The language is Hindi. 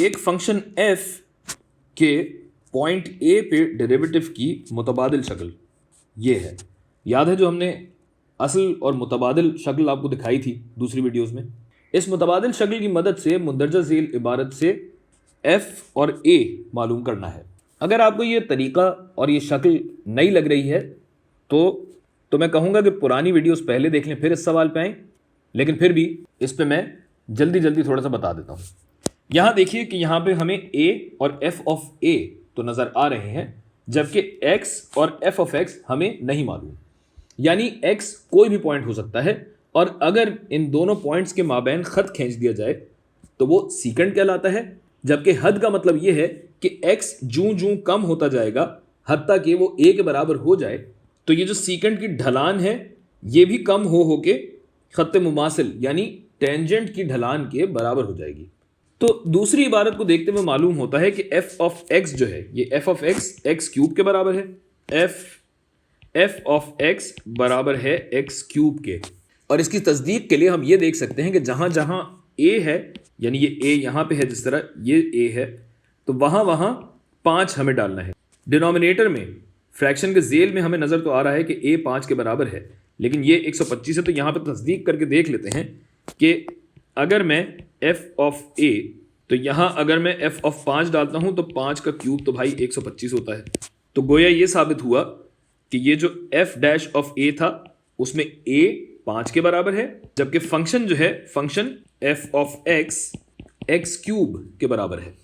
एक फंक्शन f के पॉइंट a पे डेरिवेटिव की मुतबादिल शक्ल ये है। याद है जो हमने असल और मुतबादिल शक्ल आपको दिखाई थी दूसरी वीडियोस में। इस मुतबादिल शक्ल की मदद से मुंदरजा झेल इबारत से f और a मालूम करना है। अगर आपको ये तरीक़ा और ये शक्ल नई लग रही है तो मैं कहूँगा कि पुरानी वीडियोस पहले देख लें, फिर इस सवाल पे आएँ। लेकिन फिर भी इस पे मैं जल्दी जल्दी थोड़ा सा बता देता हूँ। यहाँ देखिए कि यहाँ पे हमें a और f ऑफ a तो नज़र आ रहे हैं, जबकि x और f ऑफ x हमें नहीं मालूम। यानी x कोई भी पॉइंट हो सकता है, और अगर इन दोनों पॉइंट्स के माबैन ख़त खींच दिया जाए तो वो सीकेंड कहलाता है। जबकि हद का मतलब ये है कि x जूं जूं कम होता जाएगा हत्ता कि वो a के बराबर हो जाए, तो ये जो सीकेंड की ढलान है ये भी कम होके ख़त्ते मुमासिल यानी टेंजेंट की ढलान के बराबर हो जाएगी। तो दूसरी इबारत को देखते हुए मालूम होता है कि f ऑफ x जो है ये f of x x cube के बराबर है। f ऑफ x बराबर है x क्यूब के। और इसकी तस्दीक के लिए हम ये देख सकते हैं कि जहां जहां a है, यानी ये a यहाँ पे है, जिस तरह ये a है, तो वहां वहां 5 हमें डालना है। डिनोमिनेटर में फ्रैक्शन के जेल में हमें नज़र तो आ रहा है कि a 5 के बराबर है, लेकिन ये 125 है। तो यहाँ पे तस्दीक करके देख लेते हैं कि अगर मैं f ऑफ a, तो यहाँ अगर मैं f ऑफ 5 डालता हूँ तो 5 का क्यूब तो भाई 125 होता है। तो गोया ये साबित हुआ कि ये जो f डैश ऑफ a था उसमें a 5 के बराबर है, जबकि फंक्शन जो है function f of x x cube के बराबर है।